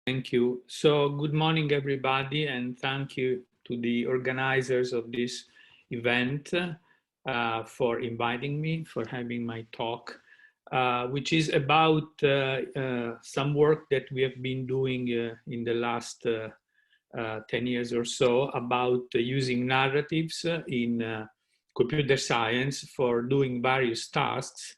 Thank you. So good morning, everybody, and thank you to the organizers of this event for inviting me, for having my talk, which is about some work that we have been doing in the last 10 years or so about using narratives in computer science for doing various tasks,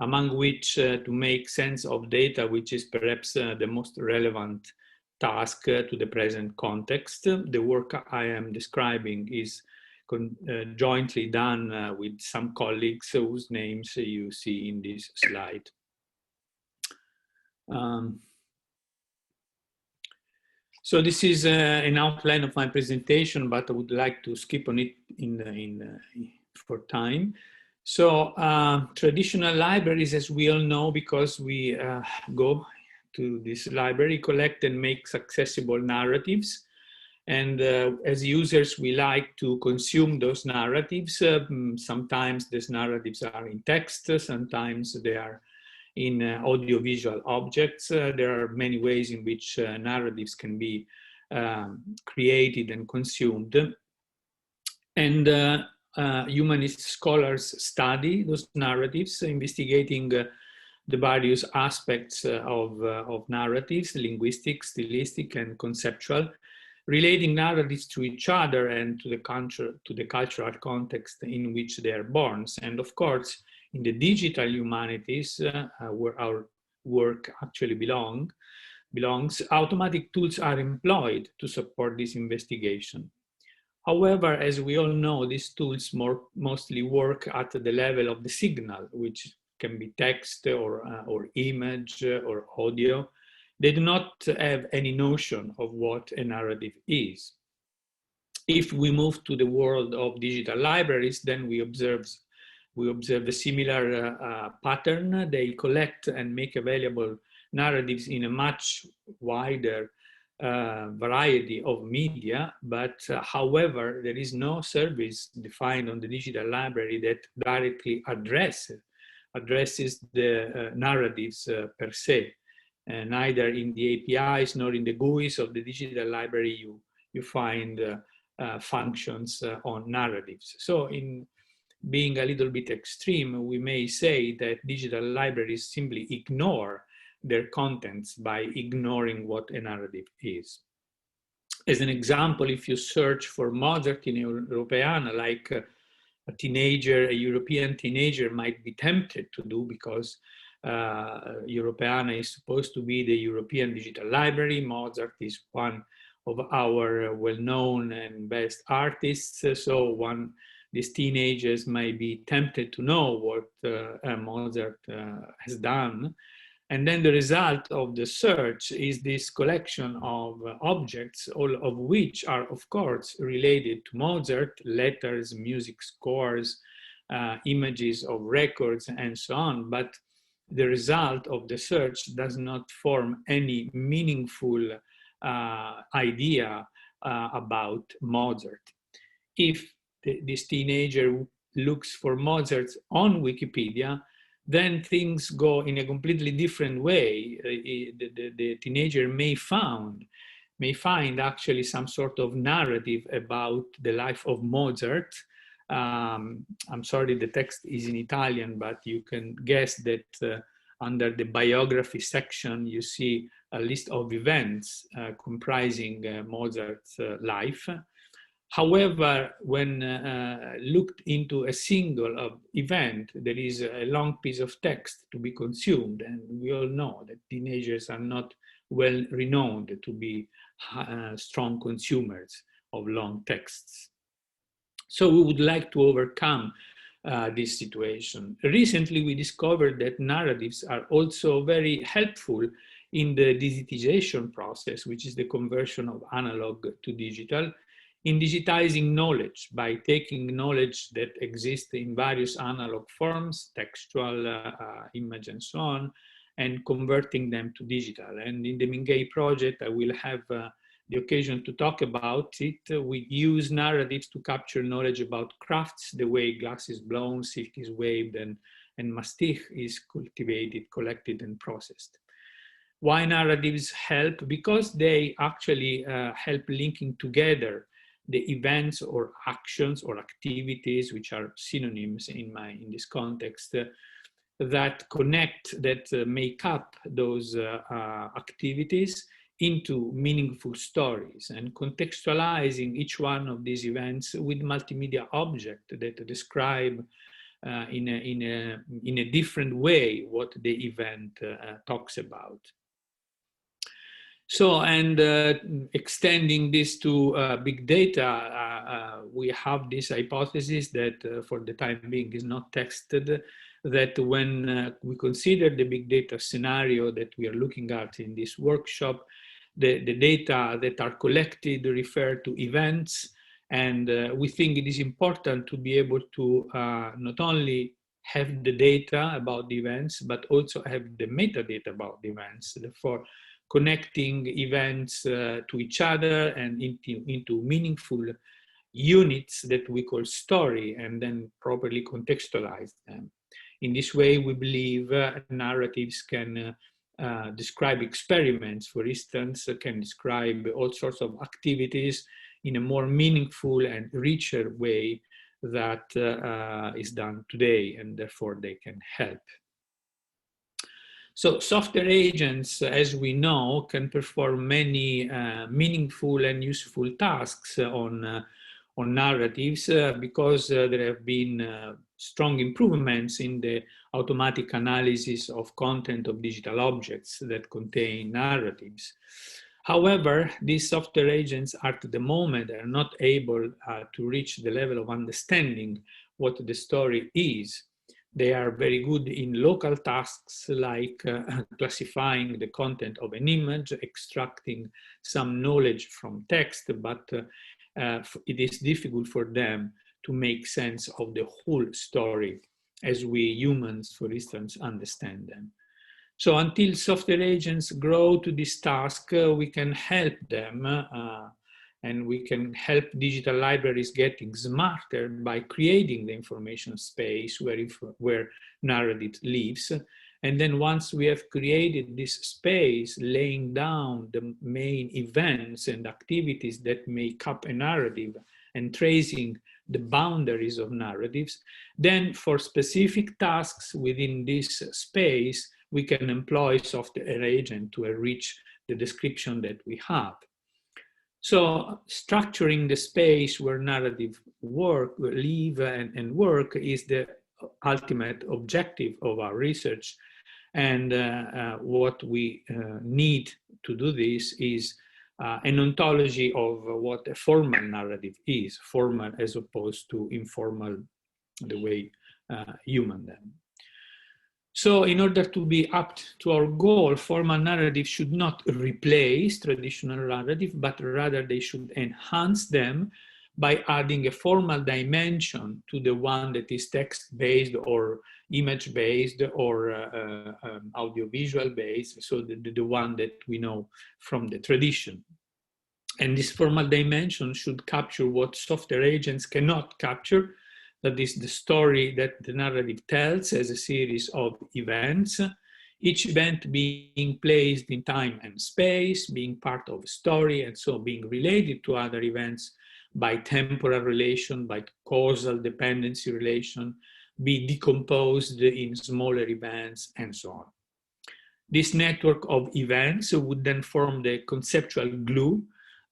among which to make sense of data, which is perhaps the most relevant task to the present context. The work I am describing is jointly done with some colleagues whose names you see in this slide. So this is an outline of my presentation, but I would like to skip on it for time. So traditional libraries, as we all know, because we go to this library, collect and make accessible narratives. And as users, we like to consume those narratives. Sometimes these narratives are in text, sometimes they are in audiovisual objects. There are many ways in which narratives can be created and consumed. And humanist scholars study those narratives, investigating the various aspects of narratives, linguistic, stylistic, and conceptual, relating narratives to each other and to the cultural context in which they are born. And of course, in the digital humanities, where our work actually belongs, automatic tools are employed to support this investigation. However, as we all know, these tools mostly work at the level of the signal, which can be text or image or audio. They do not have any notion of what a narrative is. If we move to the world of digital libraries, then we observe a similar pattern. They collect and make available narratives in a much wider variety of media, but however, there is no service defined on the digital library that directly addresses the narratives per se. Neither in the APIs nor in the GUIs of the digital library you find functions on narratives. So in being a little bit extreme, we may say that digital libraries simply ignore their contents by ignoring what a narrative is. As an example, if you search for Mozart in Europeana, like a European teenager might be tempted to do, because Europeana is supposed to be the European digital library. Mozart is one of our well-known and best artists. So these teenagers might be tempted to know what Mozart has done. And then the result of the search is this collection of objects, all of which are, of course, related to Mozart: letters, music scores, images of records, and so on. But the result of the search does not form any meaningful idea about Mozart. If this teenager looks for Mozart on Wikipedia, then things go in a completely different way. The teenager may find actually some sort of narrative about the life of Mozart. I'm sorry, the text is in Italian, but you can guess that under the biography section, you see a list of events comprising Mozart's life. However, when looked into a single event, there is a long piece of text to be consumed. And we all know that teenagers are not well renowned to be strong consumers of long texts. So we would like to overcome this situation. Recently, we discovered that narratives are also very helpful in the digitization process, which is the conversion of analog to digital, in digitizing knowledge by taking knowledge that exists in various analog forms, textual, image, and so on, and converting them to digital. And in the Mingei project, I will have the occasion to talk about it. We use narratives to capture knowledge about crafts, the way glass is blown, silk is waved, and mastich is cultivated, collected, and processed. Why narratives help? Because they actually help linking together the events or actions or activities, which are synonyms in this context, that connect, that make up those activities into meaningful stories, and contextualizing each one of these events with multimedia objects that describe in a different way what the event talks about. So, and extending this to big data, we have this hypothesis that for the time being is not tested, that when we consider the big data scenario that we are looking at in this workshop, the data that are collected refer to events, and we think it is important to be able to not only have the data about the events, but also have the metadata about the events. Therefore, connecting events to each other and into meaningful units that we call story, and then properly contextualize them. In this way, we believe narratives can describe experiments, for instance, can describe all sorts of activities in a more meaningful and richer way that is done today, and therefore they can help. So software agents, as we know, can perform many meaningful and useful tasks on narratives because there have been strong improvements in the automatic analysis of content of digital objects that contain narratives. However, these software agents at the moment are not able to reach the level of understanding what the story is. They are very good in local tasks like classifying the content of an image, extracting some knowledge from text, but it is difficult for them to make sense of the whole story as we humans, for instance, understand them. So until software agents grow to this task, we can help them and we can help digital libraries getting smarter by creating the information space where narrative lives. And then once we have created this space, laying down the main events and activities that make up a narrative and tracing the boundaries of narratives, then for specific tasks within this space, we can employ software agent to enrich the description that we have. So structuring the space where narrative live and work is the ultimate objective of our research. And what we need to do this is an ontology of what a formal narrative is, formal as opposed to informal, the way human them. So in order to be apt to our goal, formal narrative should not replace traditional narrative, but rather they should enhance them by adding a formal dimension to the one that is text-based or image-based or audiovisual-based, so the one that we know from the tradition. And this formal dimension should capture what software agents cannot capture, that is the story that the narrative tells as a series of events, each event being placed in time and space, being part of a story, and so being related to other events by temporal relation, by causal dependency relation, be decomposed in smaller events, and so on. This network of events would then form the conceptual glue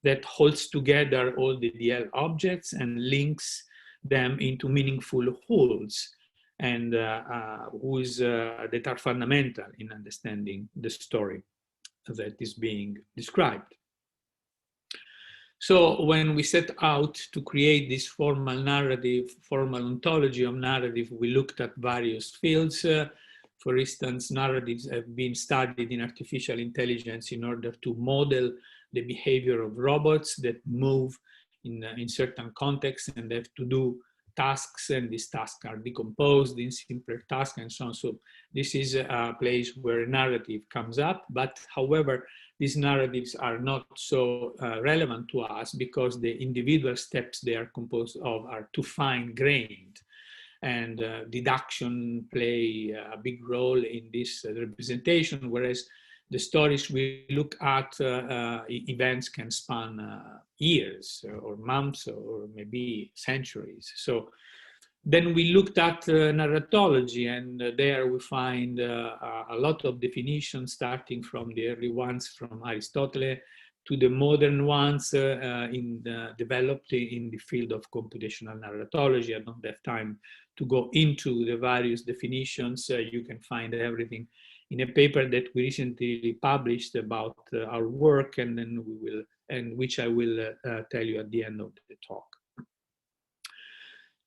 that holds together all the DL objects and links them into meaningful wholes, and that are fundamental in understanding the story that is being described. So when we set out to create this formal narrative, formal ontology of narrative, we looked at various fields. For instance, narratives have been studied in artificial intelligence in order to model the behavior of robots that move in certain contexts and have to do tasks, and these tasks are decomposed in simpler tasks and so on. So this is a place where a narrative comes up, but however, these narratives are not so relevant to us because the individual steps they are composed of are too fine-grained, and deduction play a big role in this representation, whereas the stories we look at, events can span years or months or maybe centuries. So then we looked at narratology, and there we find a lot of definitions, starting from the early ones from Aristotle to the modern ones developed in the field of computational narratology. I don't have time to go into the various definitions. You can find everything in a paper that we recently published about our work, and then which I will tell you at the end of the talk.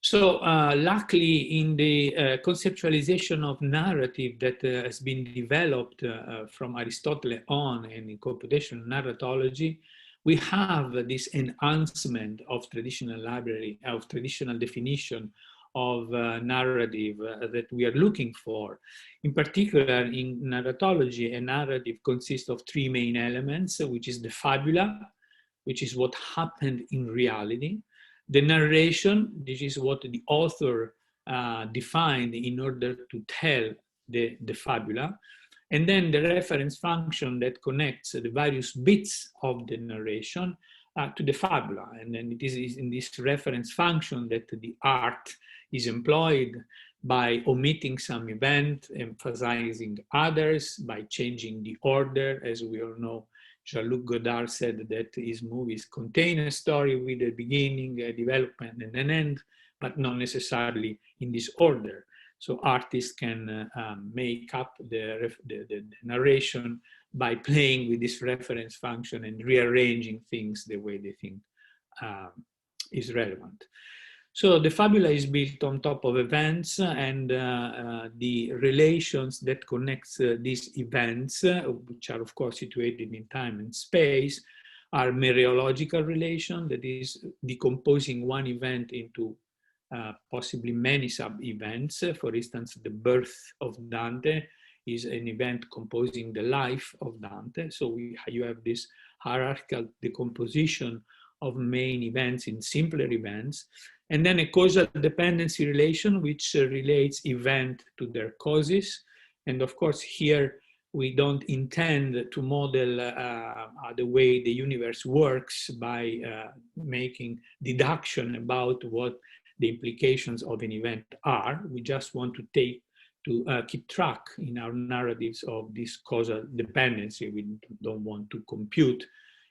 So luckily, in the conceptualization of narrative that has been developed from Aristotle on and in computational narratology, we have this enhancement of traditional library, of traditional definition of narrative that we are looking for. In particular, in narratology, a narrative consists of three main elements, which is the fabula, which is what happened in reality; the narration, this is what the author defined in order to tell the fabula; and then the reference function that connects the various bits of the narration to the fabula. And then it is in this reference function that the art is employed by omitting some event, emphasizing others, by changing the order. As we all know, Jean-Luc Godard said that his movies contain a story with a beginning, a development, and an end, but not necessarily in this order. So artists can make up the narration by playing with this reference function and rearranging things the way they think is relevant. So the fabula is built on top of events, and the relations that connects these events, which are of course situated in time and space, are mereological relation, that is decomposing one event into possibly many sub-events. For instance, the birth of Dante is an event composing the life of Dante. So you have this hierarchical decomposition of main events in simpler events. And then a causal dependency relation, which relates event to their causes. And of course, here we don't intend to model the way the universe works by making deduction about what the implications of an event are. We just want to keep track in our narratives of this causal dependency. We don't want to compute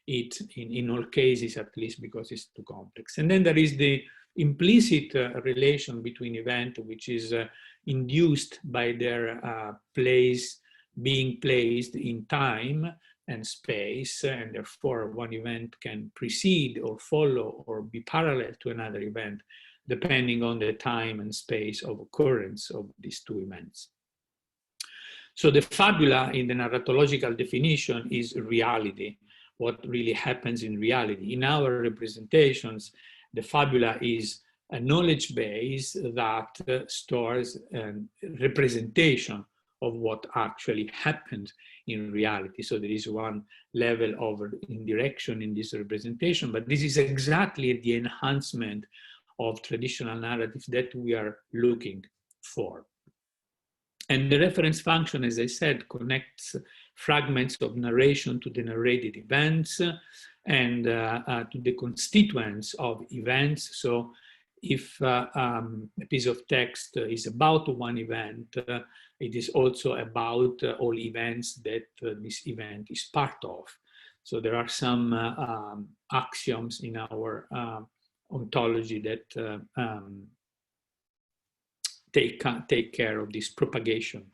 it in all cases, at least because it's too complex. And then there is the implicit relation between events, which is induced by their being placed in time and space, and therefore one event can precede or follow or be parallel to another event, depending on the time and space of occurrence of these two events. So the fabula in the narratological definition is reality, what really happens in reality. In our representations, the fabula is a knowledge base that stores a representation of what actually happened in reality. So there is one level of indirection in this representation, but this is exactly the enhancement of traditional narratives that we are looking for. And the reference function, as I said, connects fragments of narration to the narrated events and to the constituents of events. So if a piece of text is about one event, it is also about all events that this event is part of. So there are some axioms in our ontology that take care of this propagation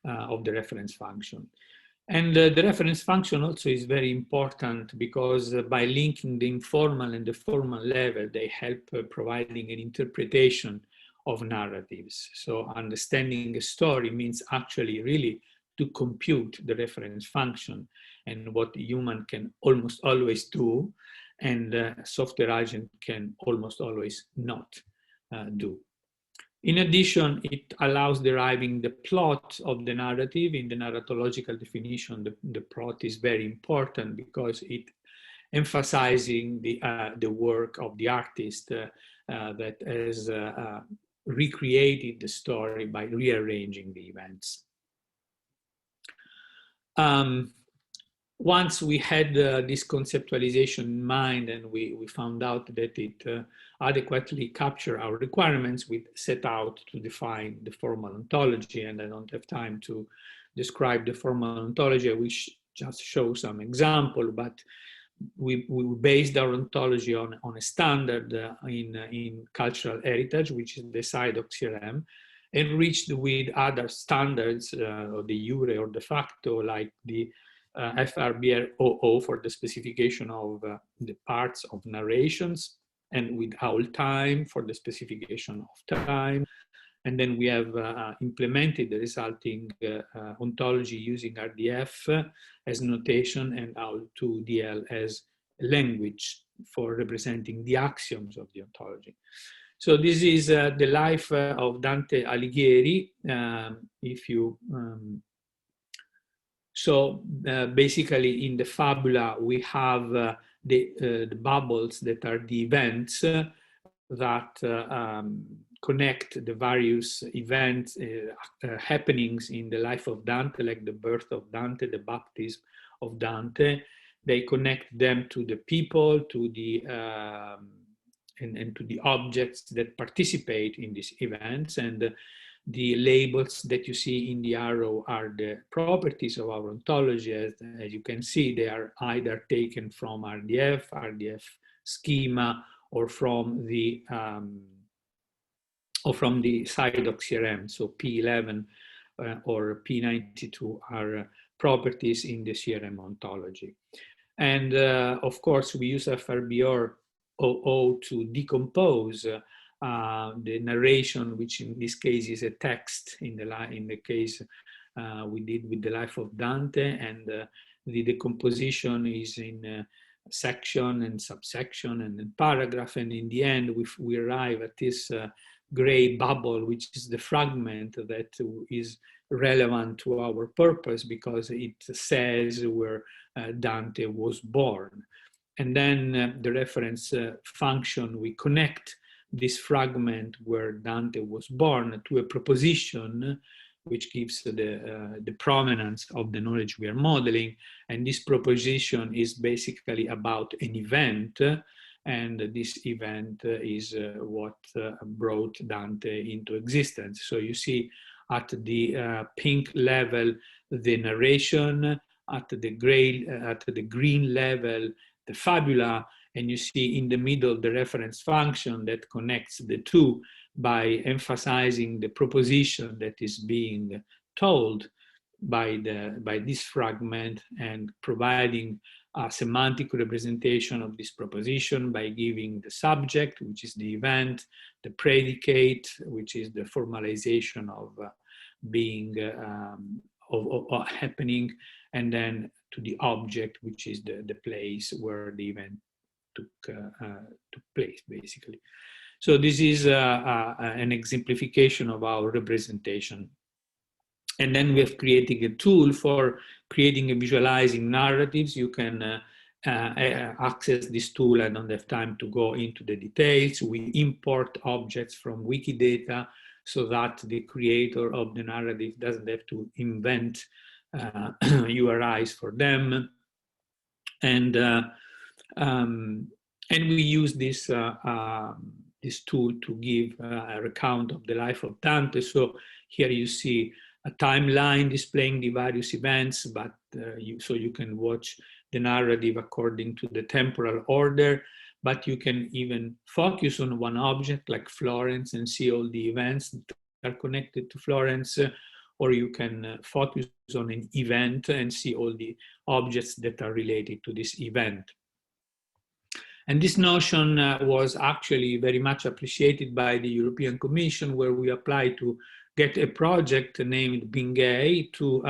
of the reference function. And the reference function also is very important because by linking the informal and the formal level, they help providing an interpretation of narratives. So understanding a story means actually really to compute the reference function, and what the human can almost always do, and software agent can almost always not do. In addition, it allows deriving the plot of the narrative. In the narratological definition, the plot is very important because it emphasizing the work of the artist that has recreated the story by rearranging the events. once we had this conceptualization in mind and we found out that it adequately captured our requirements, we set out to define the formal ontology. And I don't have time to describe the formal ontology. I wish just show some example, but we based our ontology on a standard in cultural heritage, which is the ISTI-CNR, enriched with other standards, or the jure or de facto, like the FRBR 00 for the specification of the parts of narrations, and with owl time for the specification of time. And then we have implemented the resulting ontology using RDF as notation and OWL2DL as language for representing the axioms of the ontology. So this is the life of Dante Alighieri. Basically in the fabula, we have the bubbles that are the events that connect the various events, happenings in the life of Dante, like the birth of Dante, the baptism of Dante. They connect them to the people, to the and to the objects that participate in these events. And the labels that you see in the arrow are the properties of our ontology. As you can see, they are either taken from RDF schema, or from the ISTI-CNR. So P11 or P92 are properties in the CRM ontology. And of course, we use FRBR 00 to decompose the narration, which in this case is a text in the case we did with the life of Dante, and the decomposition is in section and subsection and then paragraph, and in the end we arrive at this gray bubble, which is the fragment that is relevant to our purpose because it says where Dante was born. And then the reference function, we connect this fragment where Dante was born to a proposition which gives the provenance of the knowledge we are modeling. And this proposition is basically about an event, and this event is what brought Dante into existence. So you see at the pink level, the narration, at the green level, the fabula, and you see in the middle the reference function that connects the two by emphasizing the proposition that is being told by this fragment, and providing a semantic representation of this proposition by giving the subject, which is the event, the predicate, which is the formalization of being of happening, and then to the object, which is the place where the event took place, basically. So this is an exemplification of our representation. And then we have created a tool for creating and visualizing narratives. You can access this tool. I don't have time to go into the details. We import objects from Wikidata so that the creator of the narrative doesn't have to invent URIs for them. And we use this this tool to give a recount of the life of Dante. So here you see a timeline displaying the various events, but so you can watch the narrative according to the temporal order, but you can even focus on one object like Florence and see all the events that are connected to Florence, or you can focus on an event and see all the objects that are related to this event. And this notion was actually very much appreciated by the European Commission, where we applied to get a project named Bingay to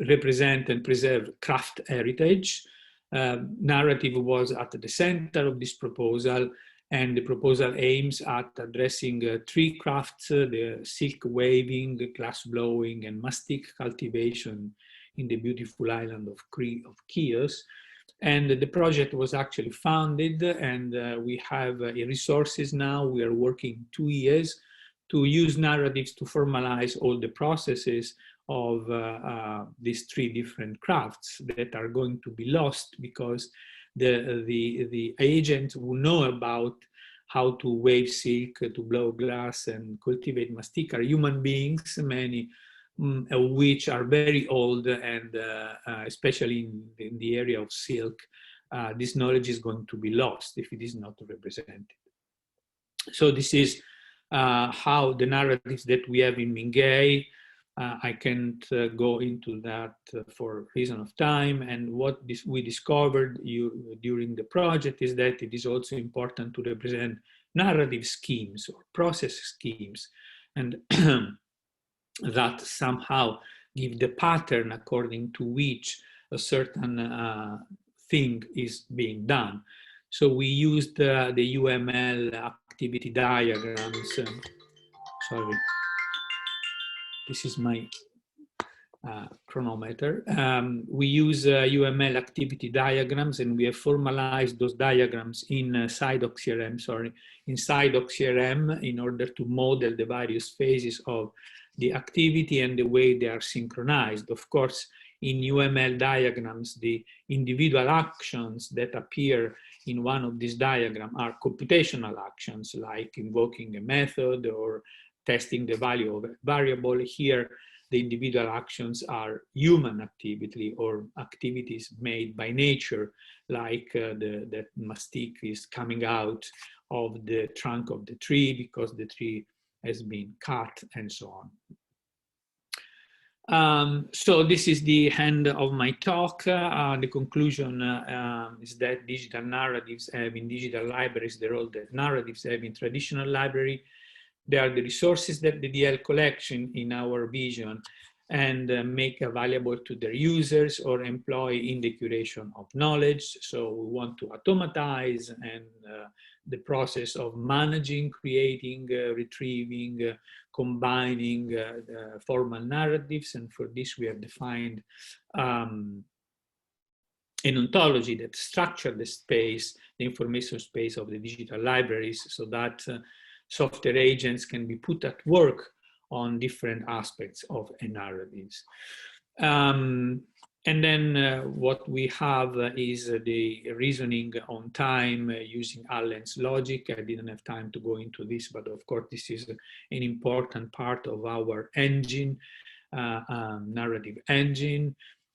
represent and preserve craft heritage. Narrative was at the center of this proposal, and the proposal aims at addressing three crafts: the silk weaving, glass blowing, and mastic cultivation in the beautiful island of Chios. And the project was actually funded, and we have resources now. We are working 2 years to use narratives to formalize all the processes of these three different crafts that are going to be lost because the agents who know about how to wave silk, to blow glass and cultivate mastic are human beings, many of which are very old, and especially in the area of silk, this knowledge is going to be lost if it is not represented. So this is how the narratives that we have in Mingei, I can't go into that for reason of time. And what we discovered during the project is that it is also important to represent narrative schemes or process schemes, and that somehow give the pattern according to which a certain thing is being done. So we used the UML activity diagrams. Sorry, this is my chronometer. We use UML activity diagrams, and we have formalized those diagrams inside ISTI-CNR, inside ISTI-CNR, in order to model the various phases of the activity and the way they are synchronized. Of course, in UML diagrams, the individual actions that appear in one of these diagrams are computational actions, like invoking a method or testing the value of a variable. Here, the individual actions are human activity or activities made by nature, like that mastic is coming out of the trunk of the tree because the tree has been cut, and so on. So this is the end of my talk. The conclusion is that digital narratives have in digital libraries the role that narratives have in traditional library. They are the resources that the DL collection, in our vision, and make available to their users or employ in the curation of knowledge. So we want to automatize and the process of managing, creating, retrieving, combining formal narratives. And for this, we have defined an ontology that structures the space, the information space of the digital libraries, so that software agents can be put at work on different aspects of a narratives. And then what we have is the reasoning on time using Allen's logic. I didn't have time to go into this, but of course this is an important part of our engine, narrative engine.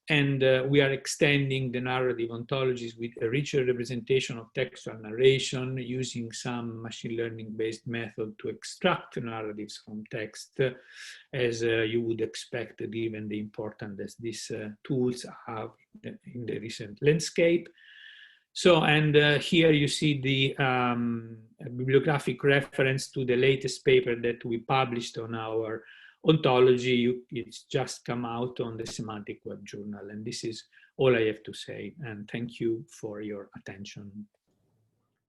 And we are extending the narrative ontologies with a richer representation of textual narration using some machine learning based method to extract narratives from text, as you would expect given the importance that these tools have in the recent landscape. So, and here you see the bibliographic reference to the latest paper that we published on our ontology. It's just come out on the Semantic Web Journal. And this is all I have to say. And thank you for your attention.